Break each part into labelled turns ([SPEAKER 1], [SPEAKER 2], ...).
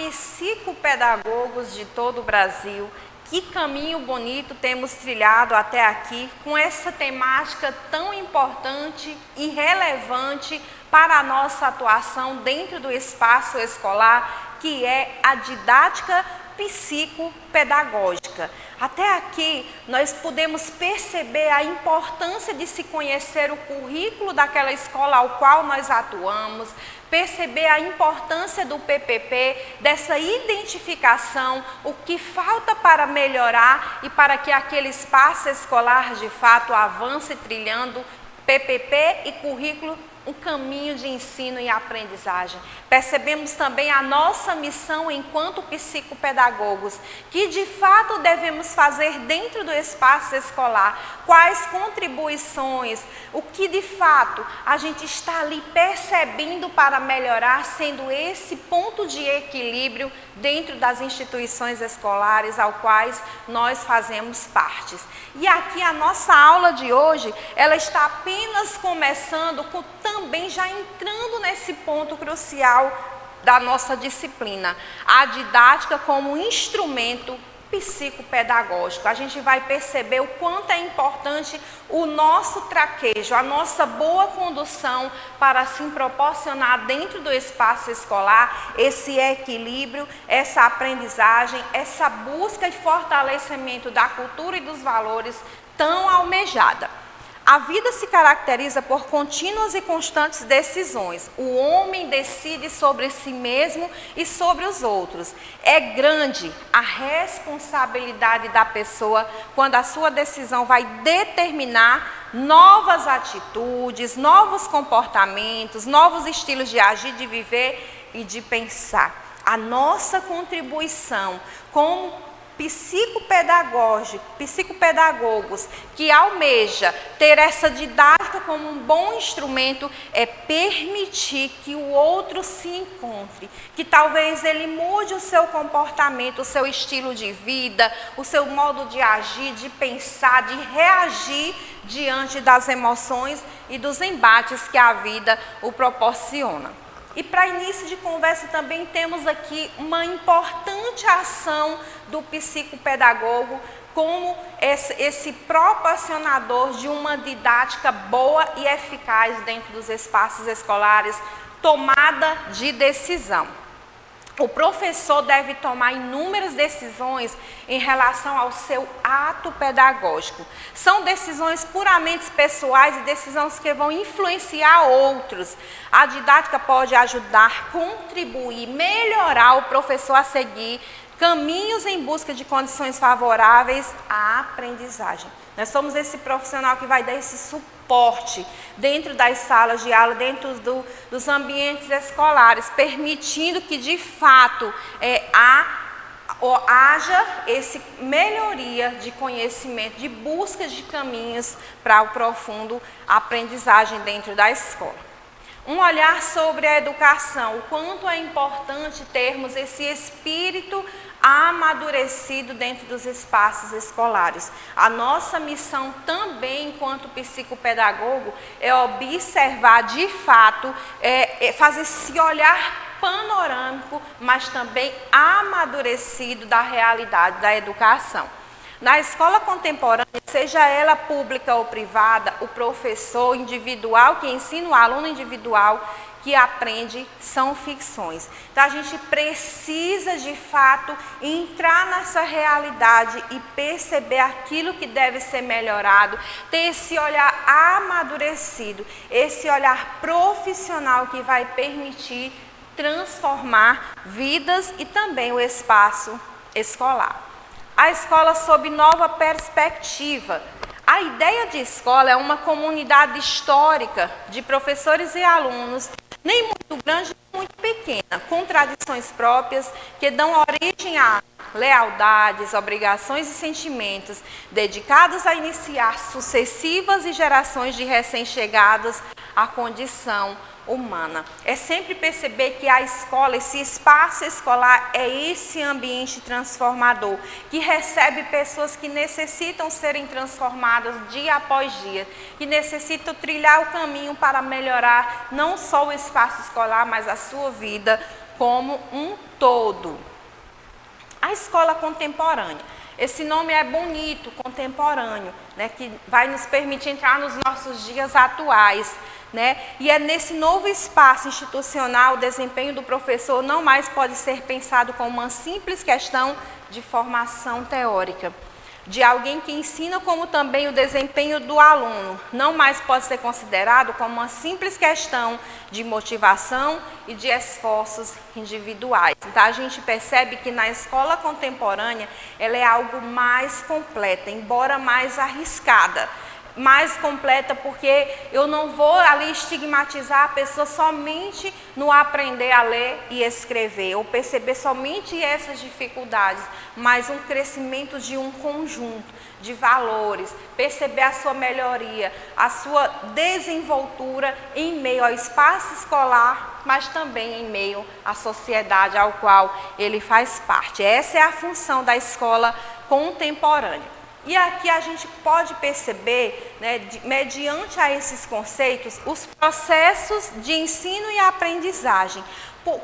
[SPEAKER 1] psicopedagogos de todo o Brasil. Que caminho bonito temos trilhado até aqui com essa temática tão importante e relevante para a nossa atuação dentro do espaço escolar, que é a didática psicopedagógica. Até aqui nós podemos perceber a importância de se conhecer o currículo daquela escola ao qual nós atuamos, perceber a importância do PPP, dessa identificação, o que falta para melhorar e para que aquele espaço escolar de fato avance trilhando PPP e currículo, um caminho de ensino e aprendizagem. Percebemos também a nossa missão enquanto psicopedagogos, que de fato devemos fazer dentro do espaço escolar, quais contribuições, o que de fato a gente está ali percebendo para melhorar, sendo esse ponto de equilíbrio dentro das instituições escolares ao quais nós fazemos partes. E aqui a nossa aula de hoje, ela está apenas começando, também já entrando nesse ponto crucial da nossa disciplina, a didática como instrumento psicopedagógico. A gente vai perceber o quanto é importante o nosso traquejo, a nossa boa condução para assim proporcionar dentro do espaço escolar esse equilíbrio, essa aprendizagem, essa busca e fortalecimento da cultura e dos valores tão almejada. A vida se caracteriza por contínuas e constantes decisões. O homem decide sobre si mesmo e sobre os outros. É grande a responsabilidade da pessoa quando a sua decisão vai determinar novas atitudes, novos comportamentos, novos estilos de agir, de viver e de pensar. A nossa contribuição como psicopedagogos que almeja ter essa didática como um bom instrumento é permitir que o outro se encontre, que talvez ele mude o seu comportamento, o seu estilo de vida, o seu modo de agir, de pensar, de reagir diante das emoções e dos embates que a vida o proporciona. E para início de conversa também temos aqui uma importante ação do psicopedagogo como esse proporcionador de uma didática boa e eficaz dentro dos espaços escolares, tomada de decisão. O professor deve tomar inúmeras decisões em relação ao seu ato pedagógico. São decisões puramente pessoais e decisões que vão influenciar outros. A didática pode ajudar, contribuir, melhorar o professor a seguir caminhos em busca de condições favoráveis à aprendizagem. Nós somos esse profissional que vai dar esse suporte dentro das salas de aula, dentro dos ambientes escolares, permitindo que de fato haja essa melhoria de conhecimento, de busca de caminhos para o profundo aprendizagem dentro da escola. Um olhar sobre a educação, o quanto é importante termos esse espírito amadurecido dentro dos espaços escolares. A nossa missão também, enquanto psicopedagogo, é observar de fato, fazer esse olhar panorâmico, mas também amadurecido da realidade da educação. Na escola contemporânea, seja ela pública ou privada, o professor individual que ensina o aluno individual que aprende são ficções. Então, a gente precisa, de fato, entrar nessa realidade e perceber aquilo que deve ser melhorado, ter esse olhar amadurecido, esse olhar profissional que vai permitir transformar vidas e também o espaço escolar. A escola sob nova perspectiva. A ideia de escola é uma comunidade histórica de professores e alunos, nem muito grande, nem muito pequena, com tradições próprias que dão origem a lealdades, obrigações e sentimentos, dedicados a iniciar sucessivas e gerações de recém-chegados à condição humana. É sempre perceber que a escola, esse espaço escolar é esse ambiente transformador, que recebe pessoas que necessitam serem transformadas dia após dia, que necessitam trilhar o caminho para melhorar não só o espaço escolar, mas a sua vida como um todo. A escola contemporânea. Esse nome é bonito, contemporâneo, né, que vai nos permitir entrar nos nossos dias atuais, né? E é nesse novo espaço institucional, o desempenho do professor não mais pode ser pensado como uma simples questão de formação teórica, de alguém que ensina, como também o desempenho do aluno não mais pode ser considerado como uma simples questão de motivação e de esforços individuais. Então, a gente percebe que na escola contemporânea ela é algo mais completa, embora mais arriscada. Mais completa porque eu não vou ali estigmatizar a pessoa somente no aprender a ler e escrever, ou perceber somente essas dificuldades, mas um crescimento de um conjunto de valores, perceber a sua melhoria, a sua desenvoltura em meio ao espaço escolar, mas também em meio à sociedade ao qual ele faz parte. Essa é a função da escola contemporânea. E aqui a gente pode perceber, né, mediante a esses conceitos, os processos de ensino e aprendizagem.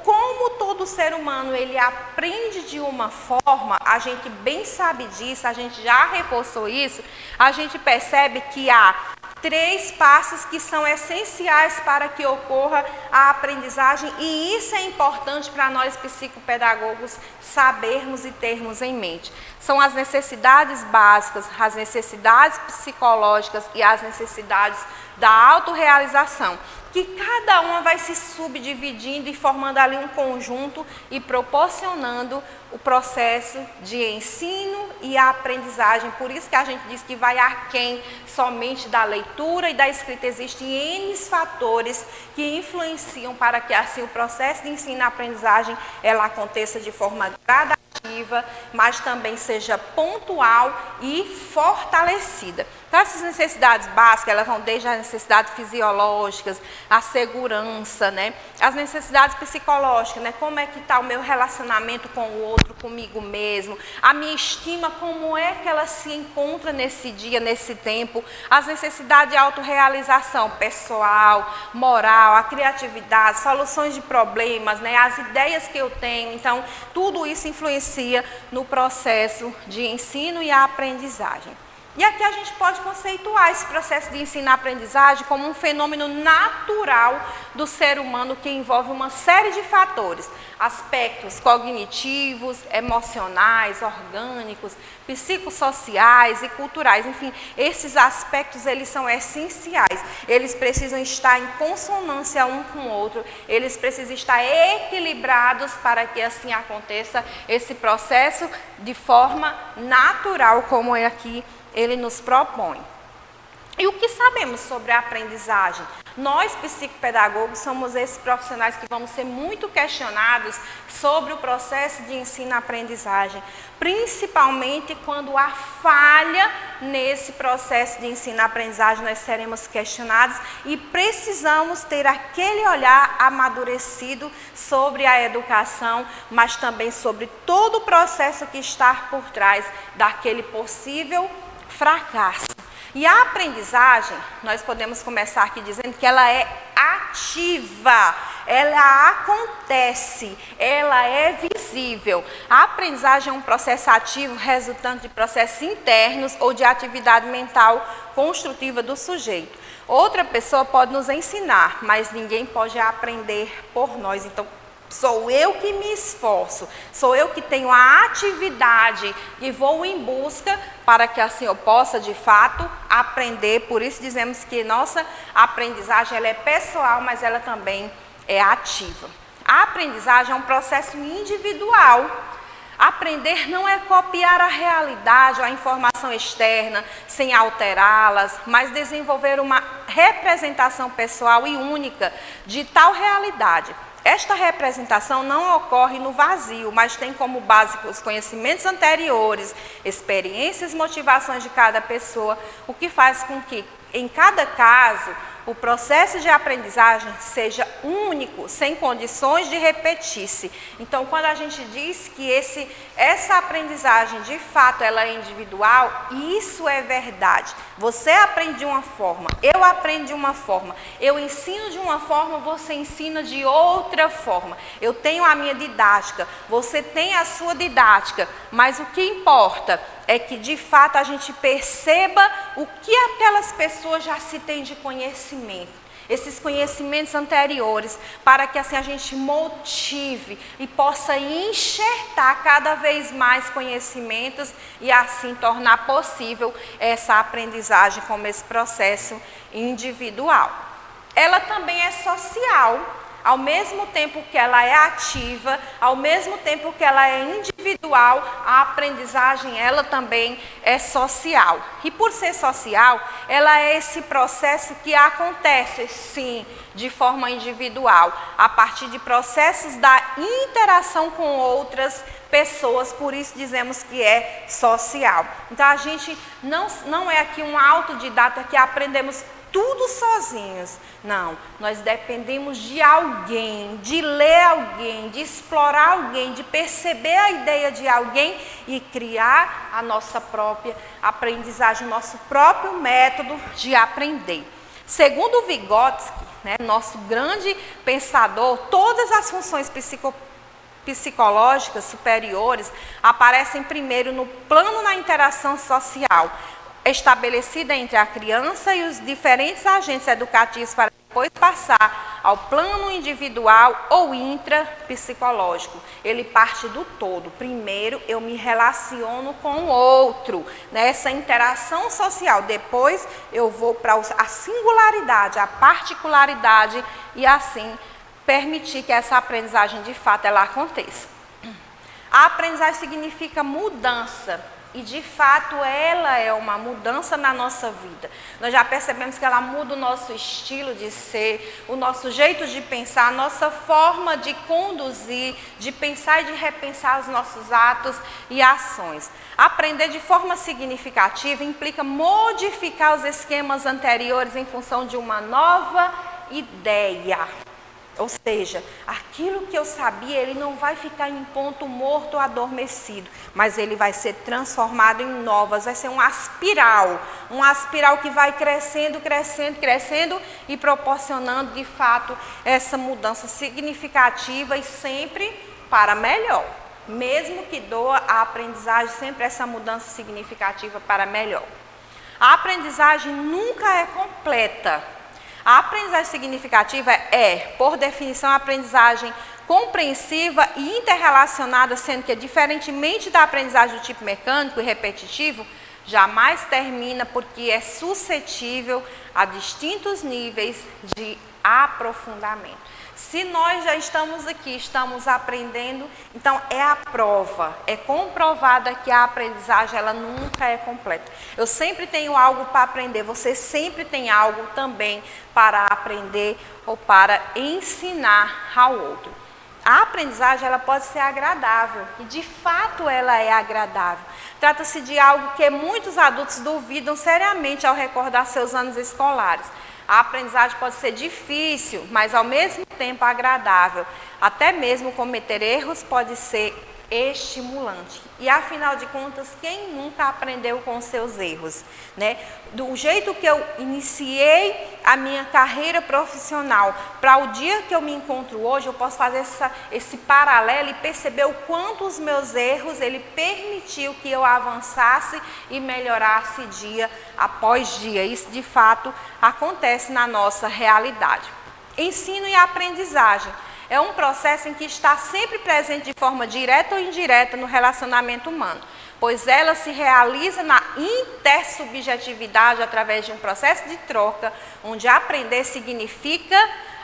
[SPEAKER 1] Como todo ser humano ele aprende de uma forma, a gente bem sabe disso, a gente já reforçou isso, a gente percebe que há 3 passos que são essenciais para que ocorra a aprendizagem, e isso é importante para nós psicopedagogos sabermos e termos em mente. São as necessidades básicas, as necessidades psicológicas e as necessidades da autorrealização, que cada uma vai se subdividindo e formando ali um conjunto e proporcionando o processo de ensino e aprendizagem. Por isso que a gente diz que vai aquém somente da leitura e da escrita. Existem N fatores que influenciam para que assim o processo de ensino e aprendizagem ela aconteça de forma gradativa, mas também seja pontual e fortalecida. Então, essas necessidades básicas, elas vão desde as necessidades fisiológicas, a segurança, né? As necessidades psicológicas, né? Como é que está o meu relacionamento com o outro, comigo mesmo, a minha estima, como é que ela se encontra nesse dia, nesse tempo, as necessidades de autorrealização pessoal, moral, a criatividade, soluções de problemas, né? As ideias que eu tenho. Então, tudo isso influencia no processo de ensino e aprendizagem. E aqui a gente pode conceituar esse processo de ensino-aprendizagem como um fenômeno natural do ser humano que envolve uma série de fatores, aspectos cognitivos, emocionais, orgânicos, psicossociais e culturais. Enfim, esses aspectos eles são essenciais, eles precisam estar em consonância um com o outro, eles precisam estar equilibrados para que assim aconteça esse processo de forma natural, como é aqui ele nos propõe. E o que sabemos sobre a aprendizagem? Nós, psicopedagogos, somos esses profissionais que vamos ser muito questionados sobre o processo de ensino-aprendizagem, principalmente quando há falha nesse processo de ensino-aprendizagem, nós seremos questionados e precisamos ter aquele olhar amadurecido sobre a educação, mas também sobre todo o processo que está por trás daquele possível fracasso. E a aprendizagem, nós podemos começar aqui dizendo que ela é ativa, ela acontece, ela é visível. A aprendizagem é um processo ativo resultante de processos internos ou de atividade mental construtiva do sujeito. Outra pessoa pode nos ensinar, mas ninguém pode aprender por nós. Então, sou eu que me esforço, sou eu que tenho a atividade e vou em busca para que assim eu possa de fato aprender. Por isso dizemos que nossa aprendizagem ela é pessoal, mas ela também é ativa. A aprendizagem é um processo individual. Aprender não é copiar a realidade ou a informação externa sem alterá-las, mas desenvolver uma representação pessoal e única de tal realidade. Esta representação não ocorre no vazio, mas tem como base os conhecimentos anteriores, experiências e motivações de cada pessoa, o que faz com que, em cada caso, o processo de aprendizagem seja único, sem condições de repetir-se. Então, quando a gente diz que essa aprendizagem, de fato, ela é individual, isso é verdade. Você aprende de uma forma, eu aprendo de uma forma, eu ensino de uma forma, você ensina de outra forma. Eu tenho a minha didática, você tem a sua didática, mas o que importa é que, de fato, a gente perceba o que aquelas pessoas já se têm de conhecimento, esses conhecimentos anteriores, para que assim a gente motive e possa enxertar cada vez mais conhecimentos e assim tornar possível essa aprendizagem como esse processo individual. Ela também é social. Ao mesmo tempo que ela é ativa, ao mesmo tempo que ela é individual, a aprendizagem ela também é social. E por ser social, ela é esse processo que acontece, sim, de forma individual, a partir de processos da interação com outras pessoas, por isso dizemos que é social. Então a gente não é aqui um autodidata que aprendemos tudo sozinhos. Não, nós dependemos de alguém, de ler alguém, de explorar alguém, de perceber a ideia de alguém e criar a nossa própria aprendizagem, o nosso próprio método de aprender. Segundo Vygotsky, nosso grande pensador, todas as funções psicológicas superiores aparecem primeiro no plano da interação social, estabelecida entre a criança e os diferentes agentes educativos para depois passar ao plano individual ou intrapsicológico. Ele parte do todo. Primeiro eu me relaciono com o outro, nessa interação social. Depois eu vou para a singularidade, a particularidade e assim permitir que essa aprendizagem de fato ela aconteça. A aprendizagem significa mudança. E de fato ela é uma mudança na nossa vida. Nós já percebemos que ela muda o nosso estilo de ser, o nosso jeito de pensar, a nossa forma de conduzir, de pensar e de repensar os nossos atos e ações. Aprender de forma significativa implica modificar os esquemas anteriores em função de uma nova ideia. Ou seja, aquilo que eu sabia, ele não vai ficar em ponto morto ou adormecido, mas ele vai ser transformado em novas, vai ser uma espiral que vai crescendo, crescendo, crescendo e proporcionando de fato essa mudança significativa e sempre para melhor. Mesmo que doa a aprendizagem, sempre essa mudança significativa para melhor. A aprendizagem nunca é completa. A aprendizagem significativa é, por definição, a aprendizagem compreensiva e interrelacionada, sendo que, diferentemente da aprendizagem do tipo mecânico e repetitivo, jamais termina porque é suscetível a distintos níveis de aprofundamento. Se nós já estamos aqui, estamos aprendendo, então é a prova, é comprovada que a aprendizagem ela nunca é completa. Eu sempre tenho algo para aprender, você sempre tem algo também para aprender ou para ensinar ao outro. A aprendizagem ela pode ser agradável e de fato ela é agradável. Trata-se de algo que muitos adultos duvidam seriamente ao recordar seus anos escolares. A aprendizagem pode ser difícil, mas ao mesmo tempo agradável. Até mesmo cometer erros pode ser estimulante. E afinal de contas, quem nunca aprendeu com seus erros, Do jeito que eu iniciei a minha carreira profissional, para o dia que eu me encontro hoje, eu posso fazer esse paralelo e perceber o quanto os meus erros, ele permitiu que eu avançasse e melhorasse dia após dia. Isso de fato acontece na nossa realidade. Ensino e aprendizagem. É um processo em que está sempre presente de forma direta ou indireta no relacionamento humano, pois ela se realiza na intersubjetividade através de um processo de troca, onde aprender significa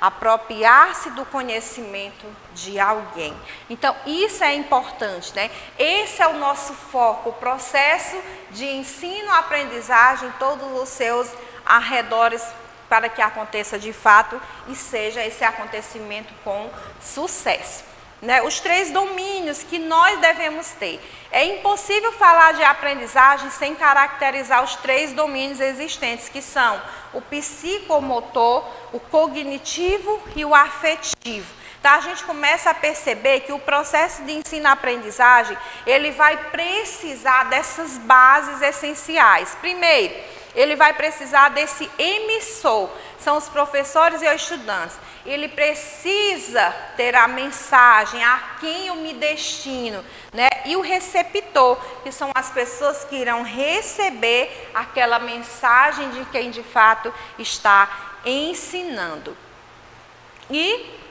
[SPEAKER 1] apropriar-se do conhecimento de alguém. Então, isso é importante, Esse é o nosso foco, o processo de ensino-aprendizagem, todos os seus arredores, para que aconteça de fato e seja esse acontecimento com sucesso. né, os 3 domínios que nós devemos ter. É impossível falar de aprendizagem sem caracterizar os 3 domínios existentes, que são o psicomotor, o cognitivo e o afetivo. Então, a gente começa a perceber que o processo de ensino-aprendizagem, ele vai precisar dessas bases essenciais. Primeiro, ele vai precisar desse emissor, são os professores e os estudantes. Ele precisa ter a mensagem, a quem eu me destino, né? E o receptor, que são as pessoas que irão receber aquela mensagem de quem de fato está ensinando. E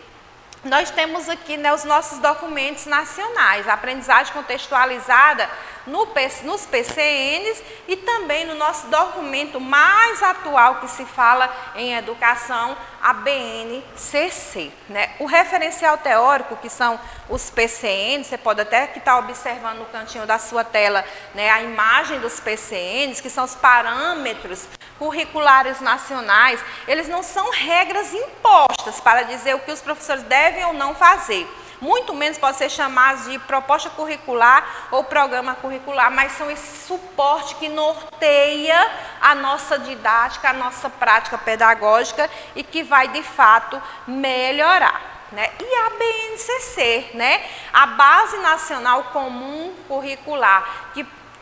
[SPEAKER 1] nós temos aqui, né, os nossos documentos nacionais, a aprendizagem contextualizada nos PCNs e também no nosso documento mais atual que se fala em educação, a BNCC. Né? O referencial teórico, que são os PCNs, você pode até estar observando no cantinho da sua tela, né, a imagem dos PCNs, que são os parâmetros curriculares nacionais. Eles não são regras impostas para dizer o que os professores devem ou não fazer. Muito menos pode ser chamado de proposta curricular ou programa curricular, mas são esse suporte que norteia a nossa didática, a nossa prática pedagógica e que vai, de fato, melhorar. Né? E a BNCC, né? A Base Nacional Comum Curricular,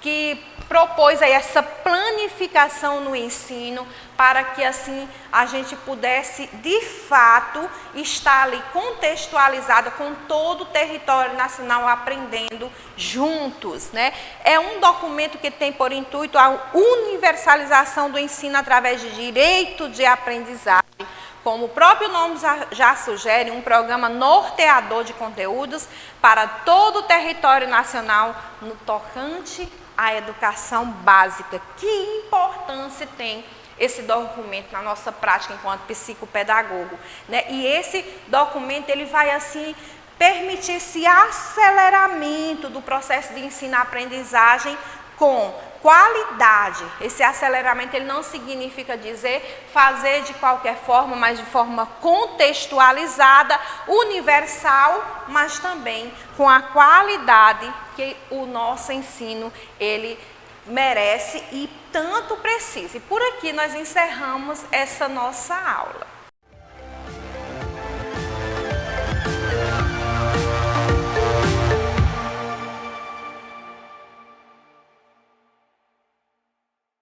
[SPEAKER 1] que propôs aí essa planificação no ensino para que assim a gente pudesse de fato estar ali contextualizada com todo o território nacional aprendendo juntos, né? É um documento que tem por intuito a universalização do ensino através de direito de aprendizagem, como o próprio nome já sugere, um programa norteador de conteúdos para todo o território nacional no tocante à educação básica. Que importância tem esse documento na nossa prática enquanto psicopedagogo, né? E esse documento, ele vai assim permitir esse aceleramento do processo de ensino-aprendizagem com qualidade. Esse aceleramento, ele não significa dizer fazer de qualquer forma, mas de forma contextualizada, universal, mas também com a qualidade que o nosso ensino, ele merece e tanto precisa. E por aqui nós encerramos essa nossa aula.